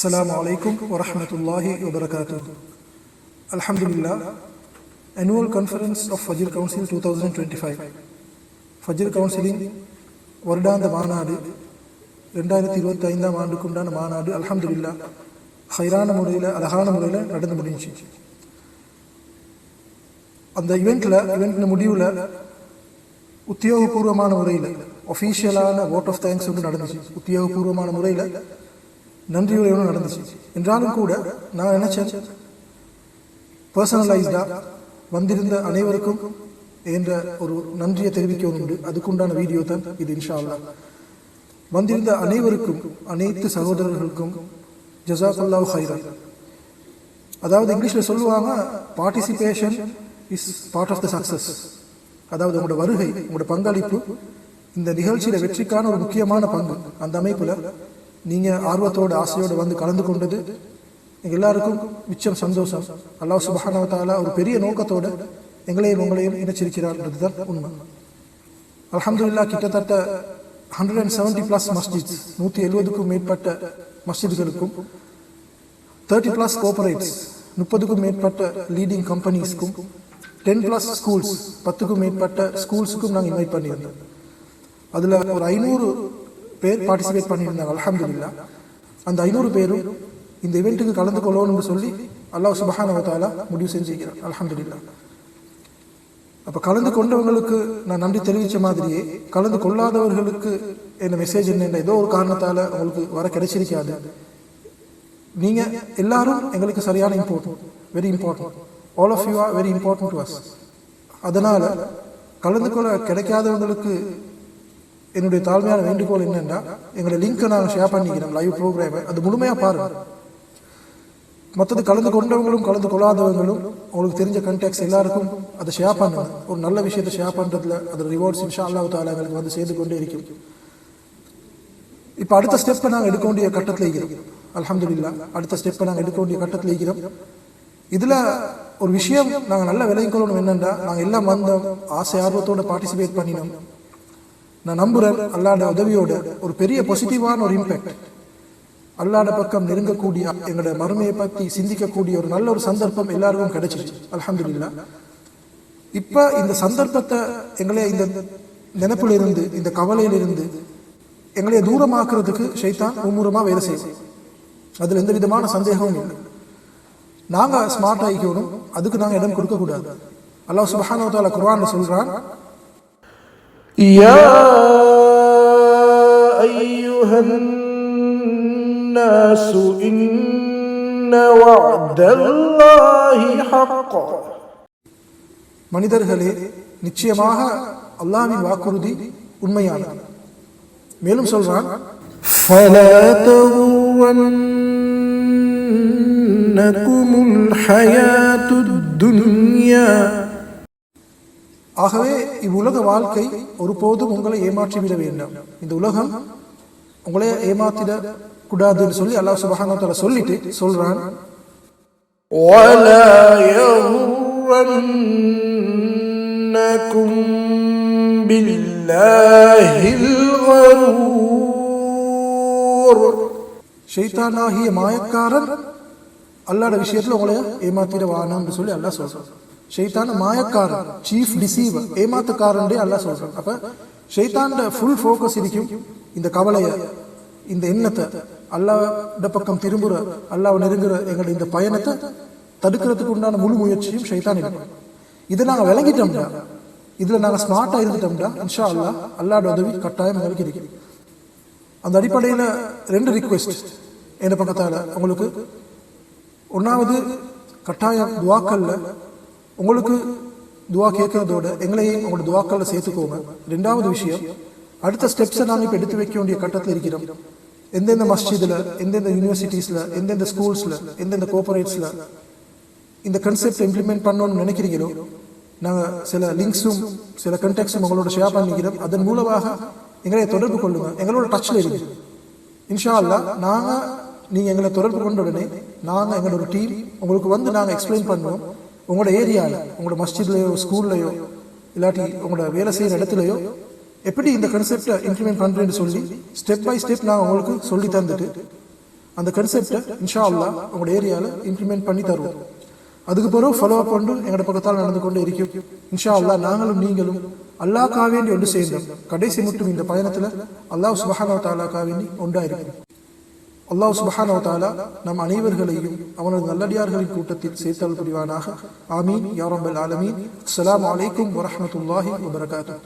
Assalamu alaikum wa rahmatullahi wa barakatuh. Alhamdulillah, Annual Conference of Fajr Council 2025. Fajr Counciling வருடாந்த மாநாடு 2025 ஆண்டுக்குண்டான மாநாடு அல்ஹம்துலில்லாஹ் ஹைரான முறையில் அழகான முறையில் நடந்து முடிஞ்சிச்சு. அந்த ஈவெண்ட்ல முடிவில் உத்தியோகபூர்வமான முறையில் ஒஃபீஷியலான வோட் ஆஃப் தேங்க்ஸ் வந்து நடந்துச்சு. உத்தியோகபூர்வமான முறையில் நன்றியுரையோடு நடந்துச்சு. என்றாலும் கூட நான் நினைச்சேன் பர்சனலைஸ்டாக வந்திருந்த அனைவருக்கும் என்ற ஒரு நன்றியை தெரிவிக்க உண்டு. அதுக்குண்டான வீடியோ தான் இது இன்ஷா அல்லாஹ். வந்திருந்த அனைவருக்கும், அனைத்து சகோதரர்களுக்கும் ஜஸாக்கல்லாஹு ஹைரன். அதாவது இங்கிலீஷில் சொல்லுவாங்க, participation is part of the success. அதாவது உங்களோட வருகை, உங்களோட பங்களிப்பு இந்த நிகழ்ச்சியில் வெற்றிக்கான ஒரு முக்கியமான பங்கு. அந்த அமைப்பில் நீங்கள் ஆர்வத்தோடு ஆசையோடு வந்து கலந்து கொண்டது எங்கள் எல்லாருக்கும் மிச்சம் சந்தோஷம். அல்லாஹ் சுப்ஹானஹு வ தஆலா ஒரு பெரிய நோக்கத்தோடு எங்களையும் உங்களையும் இணைச்சிருக்கிறார்ன்றது தான் உண்மை. அல்ஹம்துலில்லாஹ், கிட்டத்தட்ட 170+ மஸ்ஜித், 170க்கும் மேற்பட்ட மஸ்ஜித்களுக்கும் 30+ கோஆபரேட்ஸ், 30க்கும் மேற்பட்ட லீடிங் கம்பெனிஸ்க்கும் 10+ ஸ்கூல்ஸ், 10க்கும் மேற்பட்ட ஸ்கூல்ஸுக்கும் நாங்கள் இன்வைட் பண்ணியிருந்தோம். அதில் ஒரு 500 பேர் பார்ட்டிசிபேட் பண்ணியிருந்தாங்க. அல்ஹம்துலில்லாஹ், அந்த 500 பேரும் இந்த இவெண்ட்டுக்கு கலந்து கொள்ளணும்னு சொல்லி அல்லாஹ் சுப்ஹானஹு வ தஆலா முடிவு செஞ்சுக்கிறார். அல்ஹம்துலில்லாஹ். அப்போ கலந்து கொண்டவங்களுக்கு நான் நன்றி தெரிவித்த மாதிரியே கலந்து கொள்ளாதவர்களுக்கு என்ன மெசேஜ் என்ன, ஏதோ ஒரு காரணத்தால் உங்களுக்கு வர கிடைச்சிருக்காது. நீங்கள் எல்லாரும் எங்களுக்கு சரியான important, very important. All of you are very important to us. அதனால் கலந்து கொள்ள கிடைக்காதவங்களுக்கு என்னுடைய தாழ்மையான வேண்டுகோள் என்னென்னா, எங்களோட லிங்க்கை நாங்கள் ஷேர் பண்ணிக்கிறோம், லைவ் ப்ரோக்ராமை, அது முழுமையாக பாருங்கள். மற்றது கலந்து கொண்டவங்களும் கலந்து கொள்ளாதவங்களும் உங்களுக்கு தெரிஞ்ச கண்டெக்ட்ஸ் எல்லாருக்கும் அதை ஷேர் பண்ணுங்க. ஒரு நல்ல விஷயத்தை ஷேர் பண்ணுறதுல அதோட ரிவார்ட்ஸ் இன்ஷா அல்லாஹ் தஆலா எங்களுக்கு வந்து சேர்ந்து கொண்டே இருக்கும். இப்போ அடுத்த ஸ்டெப்பை நாங்கள் எடுக்க வேண்டிய கட்டத்தில் இருக்கிறோம். அல்ஹம்துலில்லாஹ், அடுத்த ஸ்டெப்பை நாங்கள் எடுக்க வேண்டிய கட்டத்தில் இருக்கிறோம். இதில் ஒரு விஷயம் நாங்கள் நல்லா விளைவிக்கணும் என்னென்னா, நாங்கள் எல்லாம் வந்தோம், ஆசை ஆர்வத்தோடு பார்ட்டிசிபேட் பண்ணினோம். நான் நம்புகிறேன் அல்லாஹ்வுடைய உதவியோட ஒரு பெரிய பாசிட்டிவான ஒரு இம்பேக்ட், அல்லாஹ்வுடைய பக்கம் நெருங்கக்கூடிய, எங்களோட மறுமையை பற்றி சிந்திக்கக்கூடிய ஒரு நல்ல ஒரு சந்தர்ப்பம் எல்லாருக்கும் கிடைச்சிச்சு. அல்ஹம்துலில்லாஹ். இப்போ இந்த சந்தர்ப்பத்தை எங்களை இந்த நினைப்பிலிருந்து, இந்த கவலையிலிருந்து எங்களைய தூரமாக்குறதுக்கு ஷைத்தான் மும்முரமாக வேலை செய்யும். அதில் எந்த விதமான சந்தேகமும் இல்லை. நாங்கள் ஸ்மார்ட் ஆகிக்கணும், அதுக்கு நாங்கள் இடம் கொடுக்கக்கூடாது. அல்லாஹ் சுப்ஹானஹு வ தஆலா குர்ஆன்ல சொல்கிறான், يا أيها الناس إن وعد الله حق. மனிதர்களே, நிச்சயமாக அல்லாஹ்வின் வாக்குறுதி உண்மையானது. மேலும் சொல்றான், فلا تغرنكم الحياة الدنيا. ஆகவே இவ்வுலக வாழ்க்கை ஒருபோதும் உங்களை ஏமாற்றிவிட வேண்டாம். இந்த உலகம் உங்களை ஏமாத்திட கூடாதுன்னு சொல்லி அல்லாஹ் சுப்ஹானஹு வ தஆலா சொல்லிட்டு சொல்றான், ولا يغرنكم بالله الغرور. ஷைத்தானாகிய மாயக்காரன் அல்லாஹ்வுடைய விஷயத்துல உங்களை ஏமாத்திட வானாம்னு சொல்லி அல்லாஹ் சொல்றான். ஷைத்தான மாயக்காரன், சீஃப் டிசீவர், ஏமாத்துக்காரன் அல்லாஹ் சொல்றான். அப்ப ஷைத்தான ஃபுல் ஃபோக்கஸ் இருக்கும் இந்த கவலையை, இந்த எண்ணத்தை அல்லாஹ்வுடைய பக்கம் திரும்புற, அல்லாஹ்வை நெருங்குற எங்களுடைய இந்த பயணத்தை தடுக்கிறதுக்கு உண்டான முழு முயற்சியும் ஷைத்தான் இருக்கும். இதை நாங்கள் விளங்கிட்டோம்டா, இதில் நாங்கள் ஸ்மார்ட்டாக இருந்துட்டோம்டா, இன்ஷா அல்லாஹ் அல்லாஹ்வுடைய உதவி கட்டாயம் எங்களுக்கு இருக்கு. அந்த அடிப்படையில் 2 ரிக்வெஸ்ட் என்ன பக்கத்தால் உங்களுக்கு. ஒன்றாவது, கட்டாயம் துவாக்கல்ல உங்களுக்கு துவா கேட்கறதோட எங்களையும் உங்களோட துவாக்கல்ல சேர்த்துக்கோங்க. 2வது விஷயம், அடுத்த ஸ்டெப்ஸை நாங்கள் இப்போ எடுத்து வைக்க வேண்டிய கட்டத்தில் இருக்கிறோம். எந்தெந்த மஸ்ஜிதில், எந்தெந்த யூனிவர்சிட்டிஸில், எந்தெந்த ஸ்கூல்ஸில், எந்தெந்த கோஆபரேட்ஸில் இந்த கன்செப்ட் இம்ப்ளிமெண்ட் பண்ணணும்னு நினைக்கிறீங்களோ, நாங்கள் சில லிங்க்ஸும் சில கண்டெக்ட்ஸும் உங்களோட ஷேர் பண்ணிக்கிறோம். அதன் மூலமாக எங்களை தொடர்பு கொள்ளுங்கள், எங்களோட டச்சில் இருக்குது. இன்ஷா அல்லாஹ் நீங்கள் எங்களை தொடர்பு கொண்ட உடனே நாங்கள் எங்களோட டீம் உங்களுக்கு வந்து நாங்கள் எக்ஸ்பிளைன் பண்ணுவோம். உங்களோட ஏரியாவில், உங்களோட மஸ்ஜித்லையோ ஸ்கூல்லையோ இல்லாட்டி உங்களோட வேலை செய்கிற இடத்துலையோ எப்படி இந்த கன்செப்டை இம்ப்ளிமெண்ட் பண்ணுறேன்னு சொல்லி ஸ்டெப் பை ஸ்டெப் நான் உங்களுக்கு சொல்லி தந்துட்டு அந்த கன்செப்டை இன்ஷா அல்லாஹ் உங்களோட ஏரியாவில் இம்ப்ளிமெண்ட் பண்ணி தருவோம். அதுக்கு பிறகு ஃபாலோ அப் கொண்டு எங்களோட பக்கத்தால் நடந்து கொண்டு இருக்கும். இன்ஷா அல்லாஹ் நாங்களும் நீங்களும் அல்லாஹ்க்காக வேண்டி ஒன்று சேர்ந்தோம். கடைசி மட்டும் இந்த பயணத்தில் அல்லாஹ் சுப்ஹானஹு வ தஆலாக்காக வேண்டி ஒன்றாயிருக்கும். அல்லாஹ் சுப்ஹானஹு வ தஆலா நம் அனைவர்களையும் அவனது நல்லடியார்களின் கூட்டத்தில் சேர்த்தல் புரிவானாக. ஆமீன் யா ரப்பல் ஆலமீன். அஸ்ஸலாமு அலைக்கும் வரஹ்மத்துல்லாஹி வபரகாத்துஹு.